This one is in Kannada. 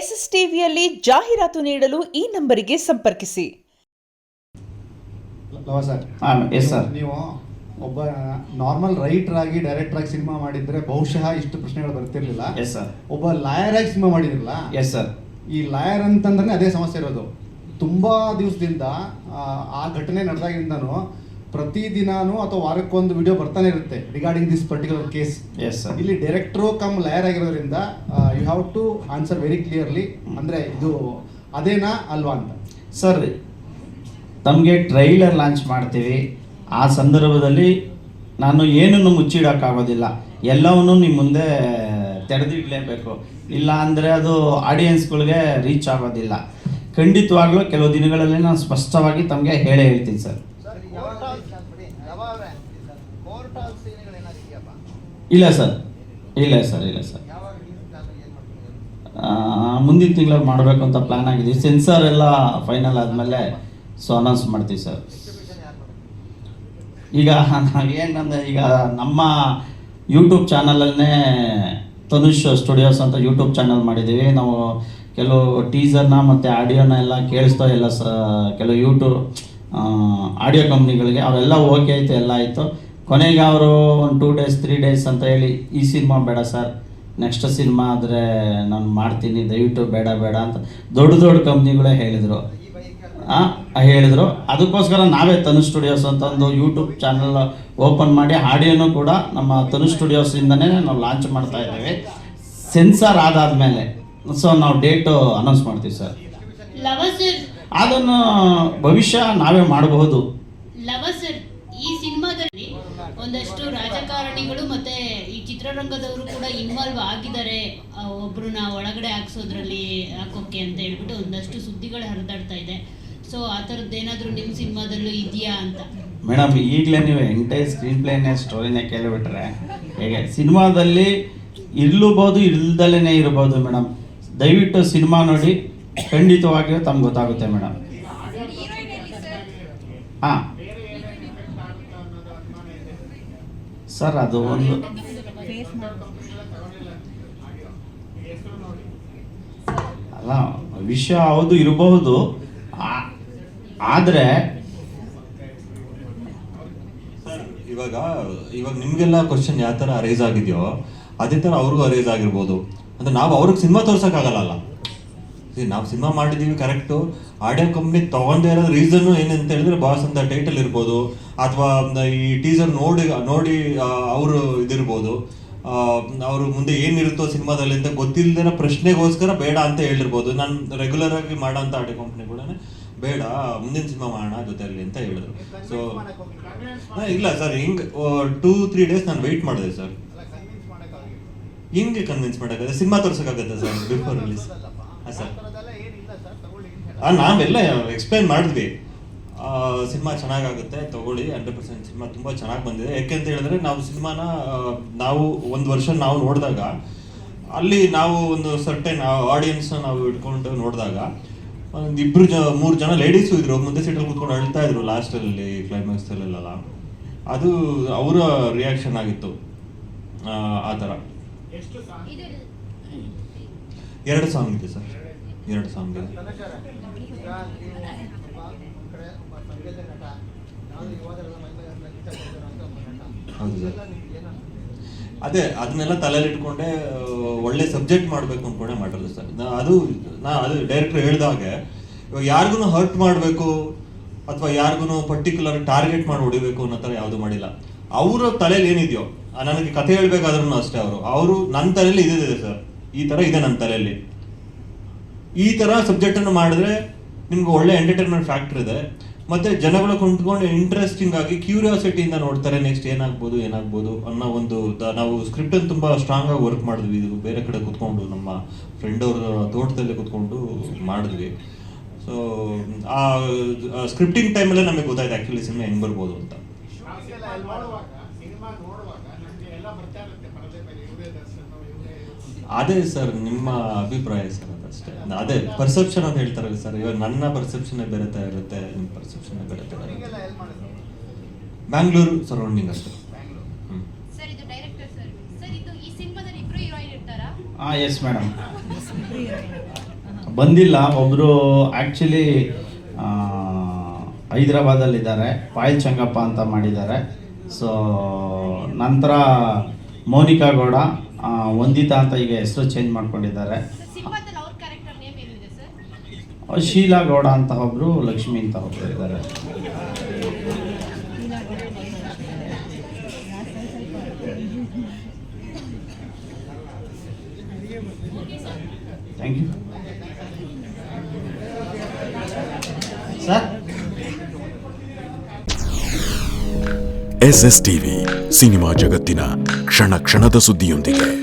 ಎಸ್ಎಸ್ ಟಿವಿಯಲ್ಲಿ ಜಾಹೀರಾತು ನೀಡಲು ಈ ನಂಬರಿಗೆ ಸಂಪರ್ಕಿಸಿ. ಸರ್, ನೀವು ಒಬ್ಬ ನಾರ್ಮಲ್ ರೈಟರ್ ಆಗಿ ಡೈರೆಕ್ಟರ್ ಆಗಿ ಸಿನಿಮಾ ಮಾಡಿದ್ರೆ ಬಹುಶಃ ಇಷ್ಟು ಪ್ರಶ್ನೆಗಳು ಬರ್ತಿರ್ಲಿಲ್ಲ. ಒಬ್ಬ ಲಾಯರ್ ಆಗಿ ಸಿನಿಮಾ ಮಾಡಿದ್ರಲ್ಲ, ಈ ಲಾಯರ್ ಅಂತಂದ್ರೆ ಅದೇ ಸಮಸ್ಯೆ ಇರೋದು. ತುಂಬಾ ದಿವಸದಿಂದ ಆ ಘಟನೆ ನಡೆದಾಗಿಂದನೂ ಪ್ರತಿದಿನಾನು ಅಥವಾ ವಾರಕ್ಕೊಂದು ವಿಡಿಯೋ ಬರ್ತಾನೆ ಇರುತ್ತೆ ರಿಗಾರ್ಡಿಂಗ್ ದಿಸ್ ಪರ್ಟಿಕ್ಯುಲರ್ ಕೇಸ್. ಇಲ್ಲಿ ಡೈರೆಕ್ಟರ್ ಕಮ್ ಲಾಯರ್ ಆಗಿರೋದ್ರಿಂದ you have to answer very clearly. ಅಂದ್ರೆ ಇದು ಅದೇನಾ ಅಲ್ವಾ ಅಂತ. ಸರ್, ತಮಗೆ ಟ್ರೈಲರ್ ಲಾಂಚ್ ಮಾಡ್ತೀವಿ. ಆ ಸಂದರ್ಭದಲ್ಲಿ ನಾನು ಏನನ್ನು ಮುಚ್ಚಿಡೋಕ್ಕಾಗೋದಿಲ್ಲ, ಎಲ್ಲವನ್ನೂ ನಿಮ್ಮ ಮುಂದೆ ತೆರೆದಿಡಲೇಬೇಕು. ಇಲ್ಲ ಅಂದರೆ ಅದು ಆಡಿಯನ್ಸ್ಗಳಿಗೆ ರೀಚ್ ಆಗೋದಿಲ್ಲ. ಖಂಡಿತವಾಗ್ಲೂ ಕೆಲವು ದಿನಗಳಲ್ಲಿ ನಾನು ಸ್ಪಷ್ಟವಾಗಿ ತಮಗೆ ಹೇಳ್ತೀನಿ ಸರ್. ಇಲ್ಲ ಸರ್. ಮುಂದಿನ ತಿಂಗಳಲ್ಲಿ ಮಾಡಬೇಕು ಅಂತ ಪ್ಲಾನ್ ಆಗಿದೆ. ಸೆನ್ಸಾರ್ ಎಲ್ಲ ಫೈನಲ್ ಆದಮೇಲೆ ಅನೌನ್ಸ್ ಮಾಡ್ತೀವಿ ಸರ್. ಈಗ ನಾವೇನಂದ್ರೆ ಈಗ ನಮ್ಮ ಯೂಟ್ಯೂಬ್ ಚಾನಲನ್ನೇ ತನುಷ್ ಸ್ಟುಡಿಯೋಸ್ ಅಂತ ಯೂಟ್ಯೂಬ್ ಚಾನಲ್ ಮಾಡಿದ್ದೀವಿ. ನಾವು ಕೆಲವು ಟೀಸರ್ನ ಮತ್ತು ಆಡಿಯೋನ ಎಲ್ಲ ಕೇಳಿಸ್ತಾ ಇಲ್ಲ ಕೆಲವು ಯೂಟ್ಯೂಬ್ ಆಡಿಯೋ ಕಂಪ್ನಿಗಳಿಗೆ ಅವೆಲ್ಲ ಓಕೆ ಆಯಿತು, ಎಲ್ಲ ಆಯಿತು. ಕೊನೆಗೆ ಅವರು ಒಂದು 2 days 3 days ಅಂತ ಹೇಳಿ ಈ ಸಿನಿಮಾ ಬೇಡ ಸರ್, ನೆಕ್ಸ್ಟ್ ಸಿನಿಮಾ ಆದರೆ ನಾನು ಮಾಡ್ತೀನಿ, ದಯವಿಟ್ಟು ಬೇಡ ಅಂತ ದೊಡ್ಡ ಕಂಪ್ನಿಗಳೇ ಹೇಳಿದರು. ಅದಕ್ಕೋಸ್ಕರ ನಾವೇ ತನುಷ್ ಸ್ಟುಡಿಯೋಸ್ ಅಂತ ಒಂದು ಯೂಟ್ಯೂಬ್ ಚಾನಲ್ ಓಪನ್ ಮಾಡಿ ಆಡಿಯೋನು ಕೂಡ ನಮ್ಮ ತನುಷ್ ಸ್ಟುಡಿಯೋಸಿಂದನೇ ನಾವು ಲಾಂಚ್ ಮಾಡ್ತಾ ಇದ್ದೇವೆ. ಸೆನ್ಸಾರ್ ಆದಾದ್ಮೇಲೆ ನಾವು ಡೇಟು ಅನೌನ್ಸ್ ಮಾಡ್ತೀವಿ ಸರ್. ಅದನ್ನು ಭವಿಷ್ಯ ನಾವೇ ಮಾಡಬಹುದು. ಈ ಸಿನಿಮಾದಲ್ಲಿ ಒಂದಷ್ಟು ರಾಜಕಾರಣಿಗಳು ಮತ್ತೆ ಈ ಚಿತ್ರರಂಗದವರು ಕೂಡ ಇನ್ವಾಲ್ವ್ ಆಗಿದ್ದಾರೆ, ಒಬ್ರನ್ನ ಒಳಗಡೆ ಹಾಕೋಕೆ ಅಂತ ಹೇಳ್ಬಿಟ್ಟು ಒಂದಷ್ಟು ಸುದ್ದಿಗಳು ಹರಿದಾಡ್ತಾ ಇದೆ. ಸೊ ಆ ಥರದ್ದು ಏನಾದರೂ ನಿಮ್ಮ ಸಿನಿಮಾದಲ್ಲೂ ಇದೆಯಾ ಅಂತ? ಮೇಡಮ್, ಈಗಲೇ ನೀವು ಎಂಟೈರ್ ಸ್ಕ್ರೀನ್ ಪ್ಲೇನೇ ಸ್ಟೋರಿನೇ ಕೇಳಿಬಿಟ್ರೆ ಹೇಗೆ? ಸಿನಿಮಾದಲ್ಲಿ ಇರ್ಲೂಬೋದು, ಇಲ್ದಲೇ ಇರ್ಬೋದು ಮೇಡಮ್. ದಯವಿಟ್ಟು ಸಿನಿಮಾ ನೋಡಿ, ಖಂಡಿತವಾಗಿಯೂ ತಮ್ಗೆ ಗೊತ್ತಾಗುತ್ತೆ ಮೇಡಮ್. ಸರ್, ಅದು ಒಂದು ಅಲ್ಲ ವಿಷಯ ಹೌದು ಇರಬಹುದು. ಆದರೆ ಇವಾಗ ನಿಮ್ಗೆಲ್ಲ ಕ್ವಶನ್ ಯಾವ ಥರ ಅರೈಸ್ ಆಗಿದೆಯೋ ಅದೇ ಥರ ಅವ್ರಿಗೂ ಅರೈಸ್ ಆಗಿರ್ಬೋದು. ಅಂದರೆ ನಾವು ಅವ್ರಿಗೆ ಸಿನಿಮಾ ತೋರ್ಸೋಕ್ಕಾಗಲ್ಲ. ನಾವು ಸಿನಿಮಾ ಮಾಡಿದ್ದೀವಿ ಕರೆಕ್ಟು. ಆಡಿಯೋ ಕಂಪ್ನಿ ತೊಗೊಂಡೇ ಇರೋದು ರೀಸನ್ನು ಏನಂತ ಹೇಳಿದ್ರೆ ಬಾಸ್ ಅಂತ ಟೈಟಲ್ ಇರ್ಬೋದು, ಅಥವಾ ಈ ಟೀಸರ್ ನೋಡಿ ಅವರು ಇದಿರ್ಬೋದು, ಅವರು ಮುಂದೆ ಏನಿರುತ್ತೋ ಸಿನಿಮಾದಲ್ಲಿ ಅಂತ ಗೊತ್ತಿಲ್ಲದಿರೋ ಪ್ರಶ್ನೆಗೋಸ್ಕರ ಬೇಡ ಅಂತ ಹೇಳಿರ್ಬೋದು. ನಾನು ರೆಗ್ಯುಲರ್ ಆಗಿ ಮಾಡೋಂಥ ಆಡಿಯೋ ಕಂಪ್ನಿ ಕೂಡ ಬೇಡ, ಮುಂದಿನ ಸಿನಿಮಾ ಮಾಡೋಣ ಜೊತೆಯಲ್ಲಿ ಅಂತ ಹೇಳಿದ್ರು. ಸೊ ಇಲ್ಲ ಸರ್, ಹಿಂಗೆ 2-3 days ನಾನು ವೆಯ್ಟ್ ಮಾಡಿದೆ ಸರ್. ಹಿಂಗೆ ಕನ್ವಿನ್ಸ್ ಮಾಡೋಕ್ಕಾಗುತ್ತೆ? ಸಿನಿಮಾ ತೋರ್ಸೋಕ್ಕಾಗತ್ತೆ ಸರ್ ಬಿಫೋರ್ ರಿಲೀಸ್? ಸರ್, ನಾವೆಲ್ಲ ಎಕ್ಸ್ಪ್ಲೈನ್ ಮಾಡಿದ್ವಿ, ಸಿನಿಮಾ ಚೆನ್ನಾಗಾಗುತ್ತೆ ತಗೊಳ್ಳಿ, 100% ಸಿನಿಮಾ ತುಂಬ ಚೆನ್ನಾಗಿ ಬಂದಿದೆ. ಯಾಕೆಂತ ಹೇಳಿದ್ರೆ ನಾವು 1 ವರ್ಷ ನಾವು ನೋಡಿದಾಗ ಅಲ್ಲಿ ನಾವು ಒಂದು ಸರ್ಟೈನ್ ಆಡಿಯನ್ಸ್ನ ನಾವು ಇಟ್ಕೊಂಡು ನೋಡಿದಾಗ ಒಂದು 2-3 ಜನ ಲೇಡೀಸು ಇದ್ರು, ಮುಂದೆ ಸೀಟಲ್ಲಿ ಕೂತ್ಕೊಂಡು ಅಳ್ತಾ ಇದ್ರು ಲಾಸ್ಟಲ್ಲಿ ಕ್ಲೈಮ್ಯಾಕ್ಸಲ್ಲೆಲ್ಲ. ಅದು ಅವರ ರಿಯಾಕ್ಷನ್ ಆಗಿತ್ತು. ಆ ಥರ 2 ಸಾಂಗ್ ಇದೆ ಸರ್, 2 ಸಾಂಗ್ ಇದೆ. ಹೌದು ಸರ್, ಅದನ್ನೆಲ್ಲ ತಲೆಯಲ್ಲಿ ಇಟ್ಕೊಂಡೆ ಒಳ್ಳೆ ಸಬ್ಜೆಕ್ಟ್ ಮಾಡಬೇಕು ಅಂದ್ಕೊಂಡೆ ಮಾಡಿರೋದು ಸರ್. ಅದು ಡೈರೆಕ್ಟರ್ ಹೇಳಿದಾಗೆ ಇವಾಗ ಯಾರಿಗೂ ಹರ್ಟ್ ಮಾಡಬೇಕು ಅಥವಾ ಯಾರಿಗೂ ಪರ್ಟಿಕ್ಯುಲರ್ ಟಾರ್ಗೆಟ್ ಮಾಡಿ ಹೊಡಿಬೇಕು ಅನ್ನೋ ಥರ ಯಾವುದು ಮಾಡಿಲ್ಲ. ಅವರ ತಲೆಯಲ್ಲಿ ಏನಿದೆಯೋ, ನನಗೆ ಕಥೆ ಹೇಳ್ಬೇಕಾದ್ರೂ ಅಷ್ಟೇ, ಅವರು ನನ್ನ ತಲೆಯಲ್ಲಿ ಇದಿದೆ ಸರ್, ಈ ಥರ ಇದೆ ನನ್ನ ತಲೆಯಲ್ಲಿ, ಈ ಥರ ಸಬ್ಜೆಕ್ಟನ್ನು ಮಾಡಿದ್ರೆ ನಿಮ್ಗೆ ಒಳ್ಳೆ ಎಂಟರ್ಟೈನ್ಮೆಂಟ್ ಫ್ಯಾಕ್ಟರ್ ಇದೆ. ಮತ್ತು ಜನಗಳು ಕುಂತ್ಕೊಂಡು ಇಂಟ್ರೆಸ್ಟಿಂಗ್ ಆಗಿ ಕ್ಯೂರಿಯಾಸಿಟಿಯಿಂದ ನೋಡ್ತಾರೆ ನೆಕ್ಸ್ಟ್ ಏನಾಗ್ಬೋದು ಅನ್ನೋ ಒಂದು ನಾವು ಸ್ಕ್ರಿಪ್ಟನ್ನು ತುಂಬ ಸ್ಟ್ರಾಂಗ್ ಆಗಿ ವರ್ಕ್ ಮಾಡಿದ್ವಿ. ಇದು ಬೇರೆ ಕಡೆ ಕೂತ್ಕೊಂಡು ನಮ್ಮ ಫ್ರೆಂಡ್ ಅವ್ರ ತೋಟದಲ್ಲಿ ಕೂತ್ಕೊಂಡು ಮಾಡಿದ್ವಿ. ಸೊ ಆ ಸ್ಕ್ರಿಪ್ಟಿಂಗ್ ಟೈಮಲ್ಲೇ ನಮಗೆ ಗೊತ್ತಾಯ್ತು ಆ್ಯಕ್ಚುಲಿ ಸಿನಿಮಾ ಹೆಂಗೆ ಬರ್ಬೋದು ಅಂತ. ಅದೇ ಸರ್ ನಿಮ್ಮ ಅಭಿಪ್ರಾಯ ಸರ್, ಅದಷ್ಟೇ. ಅದೇ ಪರ್ಸೆಪ್ಷನ್ ಅಂತ ಹೇಳ್ತಾರಲ್ಲ ಸರ್, ಇವಾಗ ನನ್ನ ಪರ್ಸೆಪ್ಷನ್ ಬೇರೆ ತರ ಇರುತ್ತೆ, ನಿಮ್ಮ ಪರ್ಸೆಪ್ಷನ್ ಬೇರೆ ತರ ಇರುತ್ತೆ. ಬ್ಯಾಂಗ್ಳೂರು ಸರೌಂಡಿಂಗ್ ಅಷ್ಟೇ. Yes madam. ಬಂದಿಲ್ಲ. ಒಬ್ಬರು ಆ್ಯಕ್ಚುಲಿ ಹೈದ್ರಾಬಾದಲ್ಲಿದ್ದಾರೆ, ಪಾಯಲ್ ಚಂಗಪ್ಪ ಅಂತ ಮಾಡಿದ್ದಾರೆ. ಸೊ ನಂತರ ಮೋನಿಕಾ ಗೌಡ, ವಂದಿತಾ ಅಂತ ಈಗ ಹೆಸರು ಚೇಂಜ್ ಮಾಡ್ಕೊಂಡಿದ್ದಾರೆ. ಶೀಲಾ ಗೌಡ ಅಂತ ಒಬ್ಬರು, ಲಕ್ಷ್ಮಿ ಅಂತ ಒಬ್ಬರು ಇದ್ದಾರೆ. Thank you sir. SSTV cinema ಜಗತ್ತಿನ ಕ್ಷಣ ಕ್ಷಣದ ಸುದ್ದಿಯೊಂದಿಗೆ.